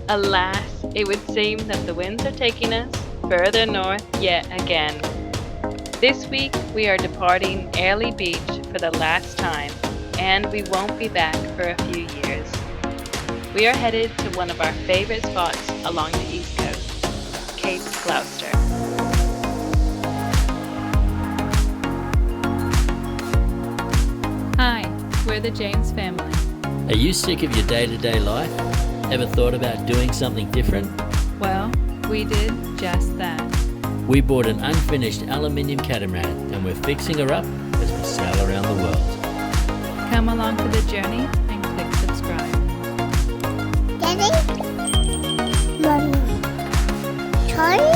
Alas, it would seem that the winds are taking us further north yet again. This week we are departing Airlie Beach for the last time, and we won't be back for a few years. We are headed to one of our favorite spots along the east coast, Cape Gloucester. Hi, we're the James family. Are you sick of your day-to-day life? Ever thought about doing something different? Well, we did just that. We bought an unfinished aluminium catamaran and we're fixing her up as we sail around the world. Come along for the journey and click subscribe. Daddy? Mommy? Charlie?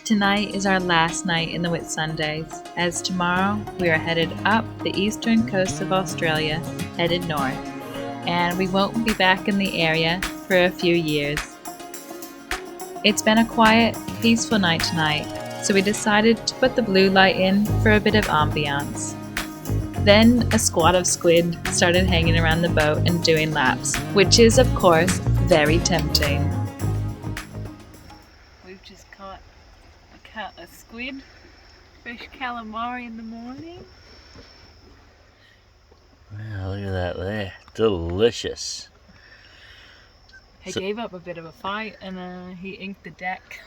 Tonight is our last night in the Whitsundays, as tomorrow we are headed up the eastern coast of Australia, headed north, and we won't be back in the area for a few years. It's been a quiet, peaceful night tonight, so we decided to put the blue light in for a bit of ambiance. Then a squad of squid started hanging around the boat and doing laps, which is of course very tempting. We've just caught a squid, fresh calamari in the morning. Wow, look at that there. Delicious. He gave up a bit of a fight and he inked the deck.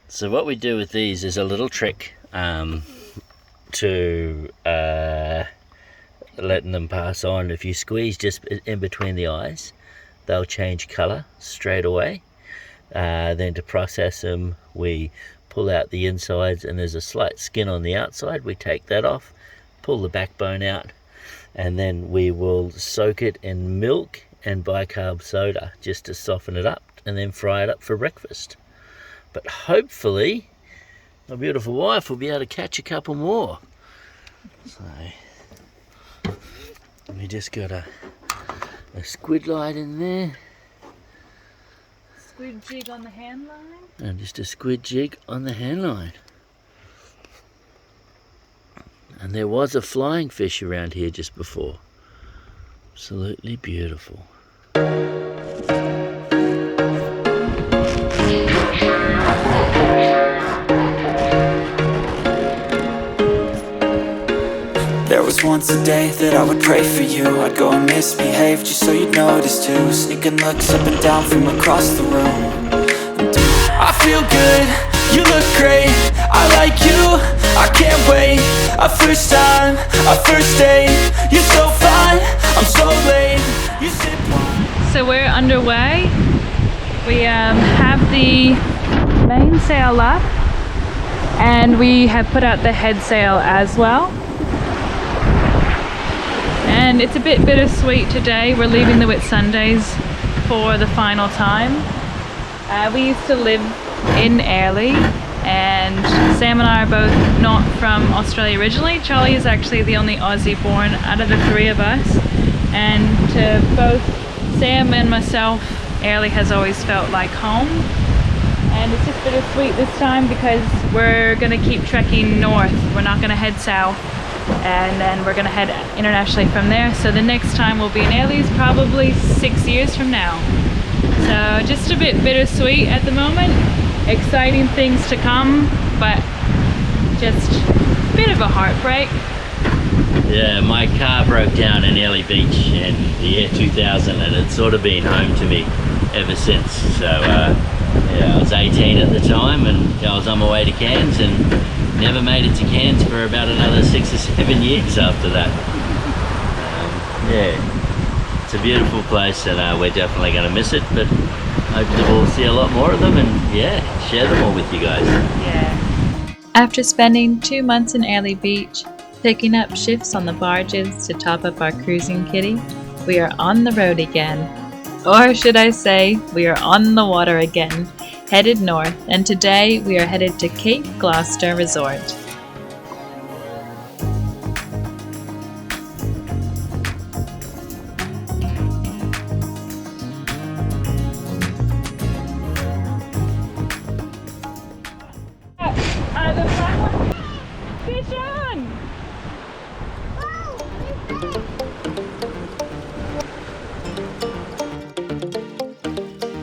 So what we do with these is a little trick to letting them pass on. If you squeeze just in between the eyes, they'll change colour straight away. Then to process them, we pull out the insides and there's a slight skin on the outside. We take that off, pull the backbone out, and then we will soak it in milk and bicarb soda just to soften it up and then fry it up for breakfast. But hopefully my beautiful wife will be able to catch a couple more. So we just got a squid light in there. Squid jig on the hand line. And just a squid jig on the hand line. And there was a flying fish around here just before. Absolutely beautiful. There was once a day that I would pray for you. I'd go and misbehave just so you'd notice too. Sneaking looks up and down from across the room. I feel good, you look great, I like you, I can't wait. A first time, a first date, you're so fine, I'm so late. You sit So we're underway. We have the mainsail up and we have put out the head sail as well. And it's a bit bittersweet today. We're leaving the Whitsundays for the final time. We used to live in Airlie, and Sam and I are both not from Australia originally. Charlie is actually the only Aussie born out of the three of us, and to both Sam and myself, Airlie has always felt like home. And it's just bittersweet this time because we're going to keep trekking north. We're not going to head south, and then we're going to head internationally from there. So the next time we'll be in Airlie is probably 6 years from now. So just a bit bittersweet at the moment. Exciting things to come, but just a bit of a heartbreak. Yeah, my car broke down in Airlie Beach in the year 2000 and it's sort of been home to me ever since. So yeah, I was 18 at the time and I was on my way to Cairns and never made it to Cairns for about another 6 or 7 years after that. Yeah. It's a beautiful place and we're definitely going to miss it, but hopefully we'll see a lot more of them and yeah, share them all with you guys. Yeah. After spending 2 months in Airlie Beach, picking up shifts on the barges to top up our cruising kitty, we are on the road again. Or should I say, we are on the water again, headed north, and today we are headed to Cape Gloucester Resort.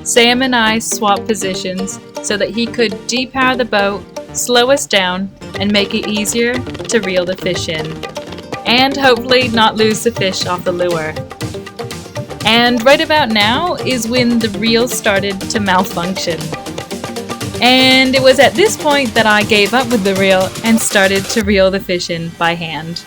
Sam and I swapped positions so that he could depower the boat, slow us down, and make it easier to reel the fish in. And hopefully not lose the fish off the lure. And right about now is when the reel started to malfunction. And it was at this point that I gave up with the reel and started to reel the fish in by hand.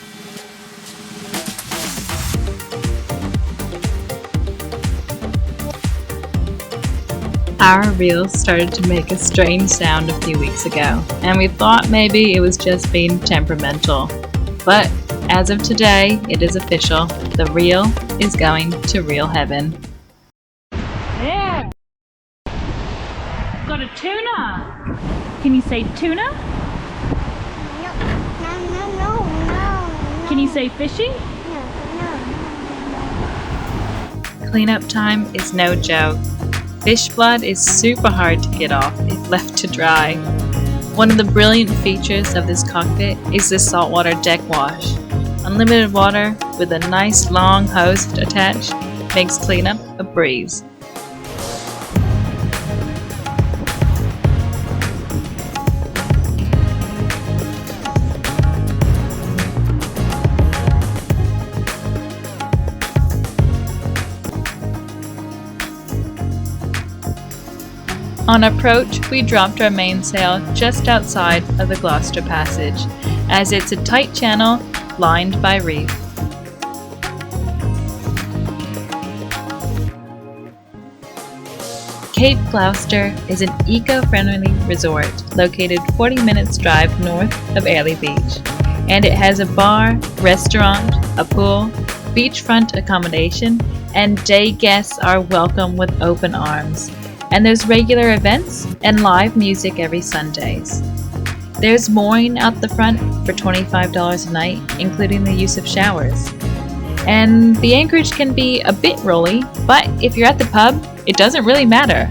Our reel started to make a strange sound a few weeks ago, and we thought maybe it was just being temperamental. But as of today, it is official. The reel is going to reel heaven. There! Got a tuna! Can you say tuna? No. Can you say fishy? Cleanup time is no joke. Fish blood is super hard to get off if left to dry. One of the brilliant features of this cockpit is the saltwater deck wash. Unlimited water with a nice long hose attached makes cleanup a breeze. On approach, we dropped our mainsail just outside of the Gloucester Passage, as it's a tight channel lined by reef. Cape Gloucester is an eco-friendly resort located 40 minutes drive north of Airlie Beach, and it has a bar, restaurant, a pool, beachfront accommodation, and day guests are welcome with open arms. And there's regular events and live music every Sundays. There's mooring out the front for $25 a night, including the use of showers. And the anchorage can be a bit rolly, but if you're at the pub, it doesn't really matter.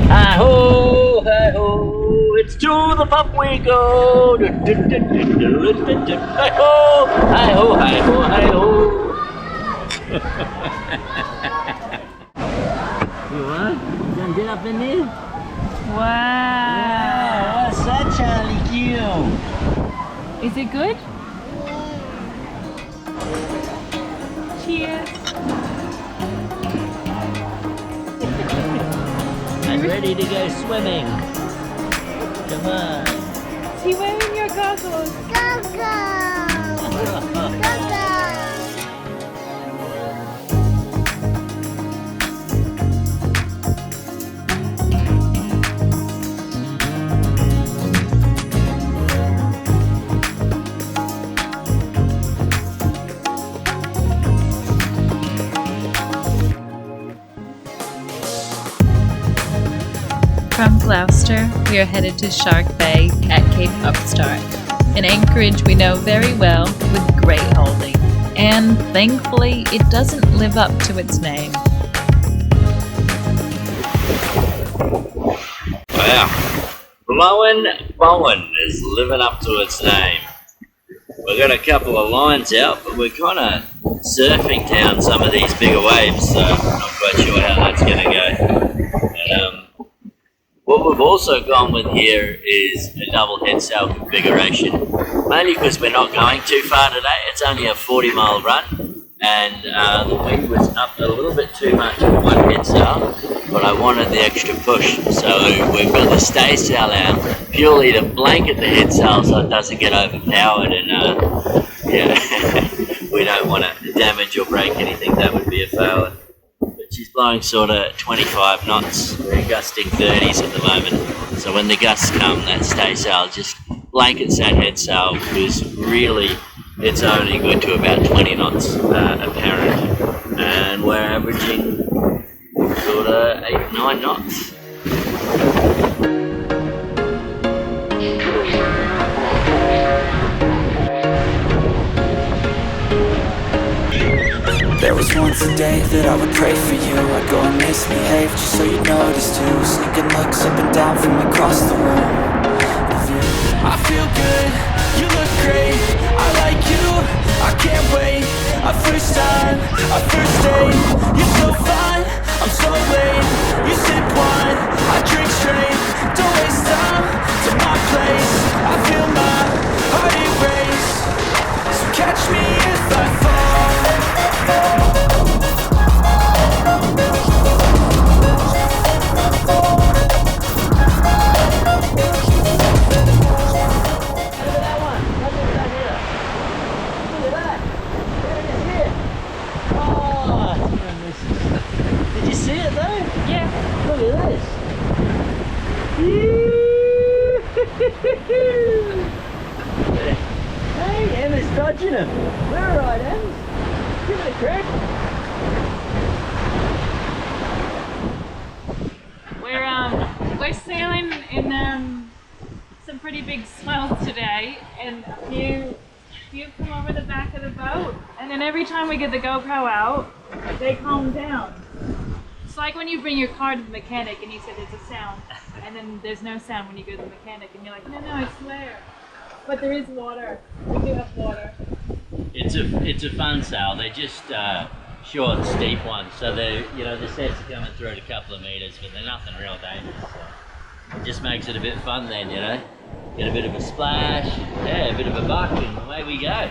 Hi-ho, hi-ho, it's to the pub we go. Hi-ho, hi-ho, hi-ho, hi-ho. You what? You done get up in there? Wow! What's that, Charlie Q? Is it good? Cheers! I'm ready to go swimming. Come on. Is he wearing your goggles? Go. From Gloucester, we are headed to Shark Bay at Cape Upstart, an anchorage we know very well with great holding, and thankfully it doesn't live up to its name. Wow, Bowen is living up to its name. We've got a couple of lines out, but we're kind of surfing down some of these bigger waves, so I'm not quite sure how that's going to go. And, what we've also gone with here is a double head sail configuration, mainly because we're not going too far today. It's only a 40-mile run, and the wind was up a little bit too much on one head sail, but I wanted the extra push, so we've got the stay sail out purely to blanket the head sail so it doesn't get overpowered, and we don't want to damage or break anything. That would be a failure. She's blowing sort of 25 knots. We're gusting 30s at the moment. So when the gusts come, that stay sail just blankets that head sail, because really it's only good to about 20 knots apparent. And we're averaging sort of 8-9 knots. There was once a day that I would pray for you. I'd go and misbehave just so you'd notice too. Sneaking looks up and down from across the room. I feel good, you look great, I like you, I can't wait. Our first time, our first date, you're so fine, I'm so late. place. I feel my heart erase. So catch me if I fall. Did you see it though? Yeah. Look at this. Hey, Emma's dodging him. We're alright, Em. Give it a crack. We're sailing in some pretty big swells today, and a few come over the back of the boat, and then every time we get the GoPro out, they calm down. It's like when you bring your car to the mechanic and you say there's a sound, and then there's no sound when you go to the mechanic, and you're like, no, I swear. But there is water. We do have water. It's a fun sail. They're just short, steep ones. So the sets are coming through at a couple of meters, but they're nothing real dangerous. So it just makes it a bit fun then, you know. Get a bit of a splash, yeah, a bit of a buck, and away we go.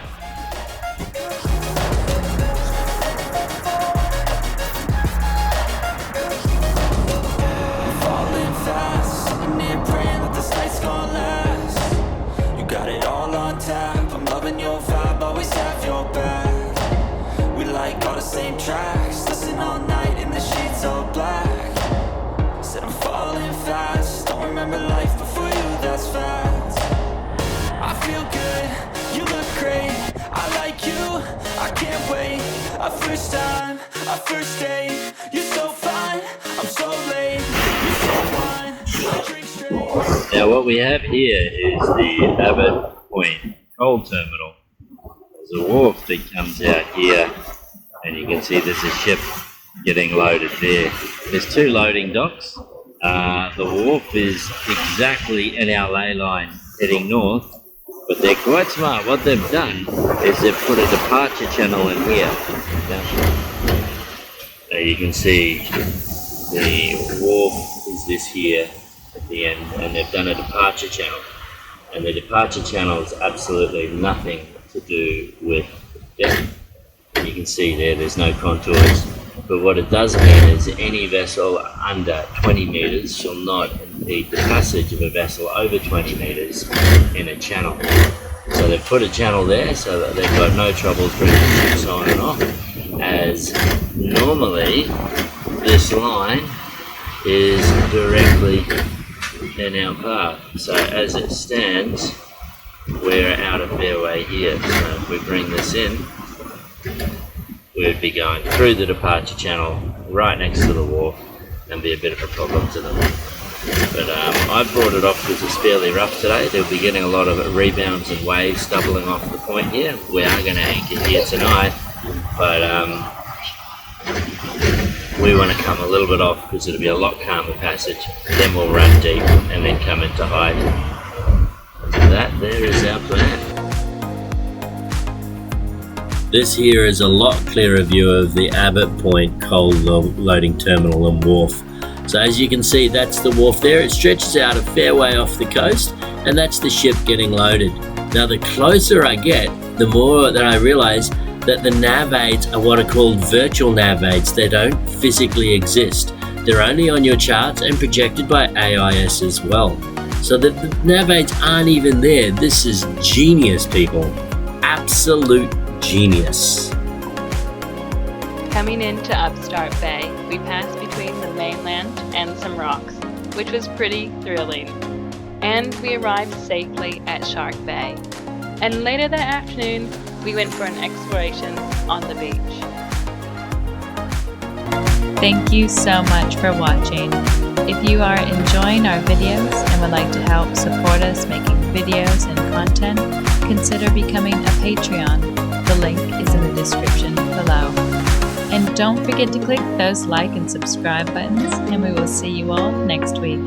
Falling fast, sitting here praying that this night's gonna last. You got it all on tap. I'm loving your vibe, always have your back. We like all the same tracks, listen all night in the sheets all black. Said I'm falling fast, don't remember life before you, that's fact. I feel good, you look great, I like you, I can't wait. A first time, a first date, you're so fine, I'm so late. You're so fine, I drink straight. Now what we have here is the Abbott Point coal terminal. There's a wharf that comes out here, and you can see there's a ship getting loaded there. There's two loading docks. The wharf is exactly in our ley line heading north, but they're quite smart. What they've done is they've put a departure channel in here. Now you can see the wharf is this here at the end, and they've done a departure channel. And the departure channel is absolutely nothing to do with depth. You can see there's no contours. But what it does mean is any vessel under 20 metres shall not impede the passage of a vessel over 20 metres in a channel. So they've put a channel there so that they've got no troubles bringing ships on and off, as normally this line is directly in our path. So as it stands, we're out of fairway here. So if we bring this in, we would be going through the departure channel right next to the wharf and be a bit of a problem to them. But I brought it off because it's fairly rough today. They'll be getting a lot of rebounds and waves doubling off the point here. We are going to anchor here tonight, but we want to come a little bit off because it'll be a lot calmer passage. Then we'll run deep and then come into height. So that there is our plan. This here is a lot clearer view of the Abbott Point coal loading terminal and wharf. So as you can see, that's the wharf there. It stretches out a fair way off the coast, and that's the ship getting loaded. Now the closer I get, the more that I realise that the nav aids are what are called virtual nav aids. They don't physically exist. They're only on your charts and projected by AIS as well. So the nav aids aren't even there. This is genius, people. Absolute genius. Coming into Upstart Bay, we passed between the mainland and some rocks, which was pretty thrilling. And we arrived safely at Shark Bay. And later that afternoon, we went for an exploration on the beach. Thank you so much for watching. If you are enjoying our videos and would like to help support us making videos and content, consider becoming a Patreon. The link is in the description below. And don't forget to click those like and subscribe buttons, and we will see you all next week.